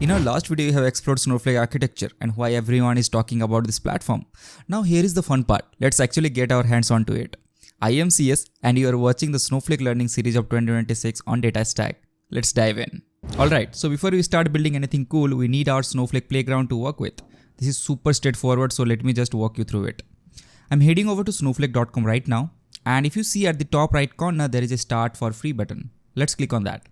In our last video, we have explored Snowflake architecture and why everyone is talking about this platform. Now here is the fun part. Let's actually get our hands onto it. I am CS and you are watching the Snowflake Learning Series of 2026 on Data Stack. Let's dive in. Alright, so before we start building anything cool, we need our Snowflake playground to work with. This is super straightforward, so let me just walk you through it. I'm heading over to snowflake.com right now, and if you see at the top right corner, there is a start for free button. Let's click on that.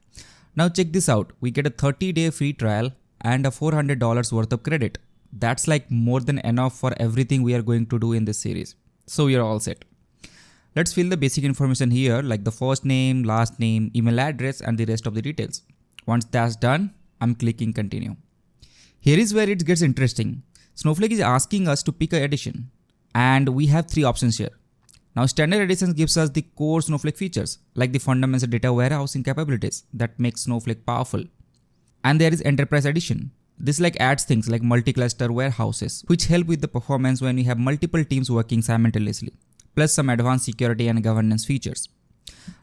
Now check this out, we get a 30-day free trial and a $400 worth of credit. That's like more than enough for everything we are going to do in this series. So we are all set. Let's fill the basic information here like the first name, last name, email address and the rest of the details. Once that's done, I'm clicking continue. Here is where it gets interesting. Snowflake is asking us to pick an edition and we have three options here. Now standard edition gives us the core Snowflake features like the fundamental data warehousing capabilities that make Snowflake powerful. And there is enterprise edition. This adds things like multi-cluster warehouses which help with the performance when you have multiple teams working simultaneously, plus some advanced security and governance features.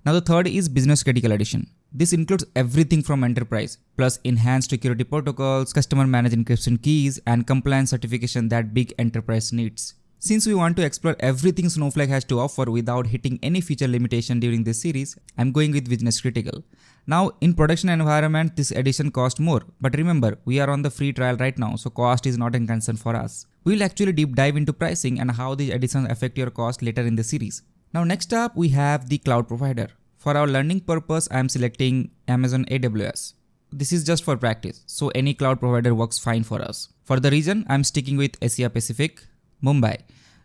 Now the third is business critical edition. This includes everything from enterprise plus enhanced security protocols, customer managed encryption keys and compliance certification that big enterprise needs. Since we want to explore everything Snowflake has to offer without hitting any feature limitation during this series, I'm going with business critical. Now in production environment, this edition costs more, but remember we are on the free trial right now, so cost is not a concern for us. We'll actually deep dive into pricing and how these editions affect your cost later in the series. Now next up we have the cloud provider. For our learning purpose, I am selecting Amazon AWS. This is just for practice, so any cloud provider works fine for us. For the region, I'm sticking with Asia Pacific, Mumbai.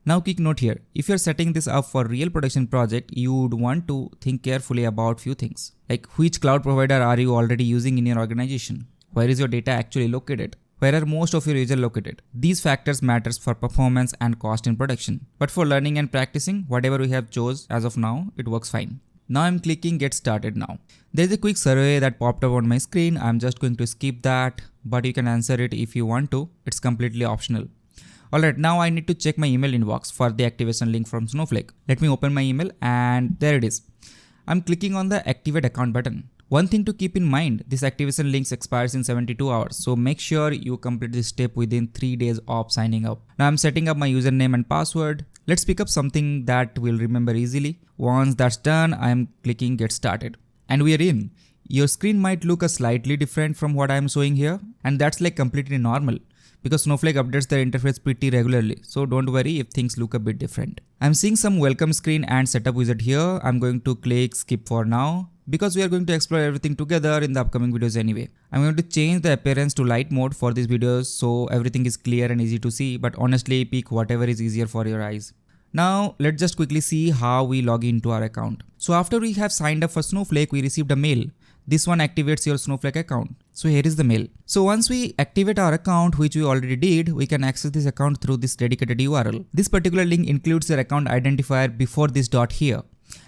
Now quick note here, if you're setting this up for real production project, you would want to think carefully about few things. Like which cloud provider are you already using in your organization? Where is your data actually located? Where are most of your users located? These factors matters for performance and cost in production. But for learning and practicing, whatever we have chose as of now, it works fine. Now I'm clicking get started now. There's a quick survey that popped up on my screen. I'm just going to skip that, but you can answer it if you want to. It's completely optional. Alright, now I need to check my email inbox for the activation link from Snowflake. Let me open my email and there it is. I'm clicking on the activate account button. One thing to keep in mind, this activation link expires in 72 hours. So make sure you complete this step within 3 days of signing up. Now I'm setting up my username and password. Let's pick up something that we'll remember easily. Once that's done, I'm clicking get started. And we are in. Your screen might look a slightly different from what I'm showing here. And that's completely normal, because Snowflake updates their interface pretty regularly, so don't worry if things look a bit different. I'm seeing some welcome screen and setup wizard here. I'm going to click skip for now, because we are going to explore everything together in the upcoming videos anyway. I'm going to change the appearance to light mode for these videos so everything is clear and easy to see, but honestly pick whatever is easier for your eyes. Now let's just quickly see how we log into our account. So after we have signed up for Snowflake, we received a mail. This one activates your Snowflake account. So here is the mail. So once we activate our account, which we already did, we can access this account through this dedicated URL. This particular link includes your account identifier before this dot here.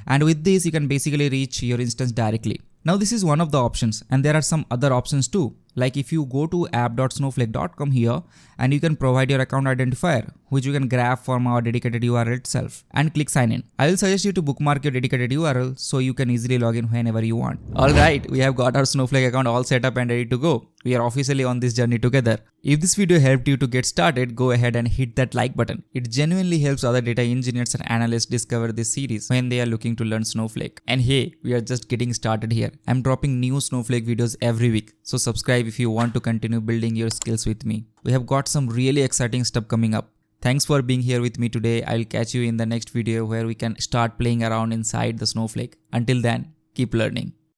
And with this, you can basically reach your instance directly. Now this is one of the options, and there are some other options too. Like if you go to app.snowflake.com here, and you can provide your account identifier, which you can grab from our dedicated URL itself, and click sign in. I will suggest you to bookmark your dedicated URL so you can easily log in whenever you want. Alright, we have got our Snowflake account all set up and ready to go. We are officially on this journey together. If this video helped you to get started, go ahead and hit that like button. It genuinely helps other data engineers and analysts discover this series when they are looking to learn Snowflake. And hey, we are just getting started here. I'm dropping new Snowflake videos every week, so subscribe if you want to continue building your skills with me. We have got some really exciting stuff coming up. Thanks for being here with me today. I'll catch you in the next video where we can start playing around inside the Snowflake. Until then, keep learning.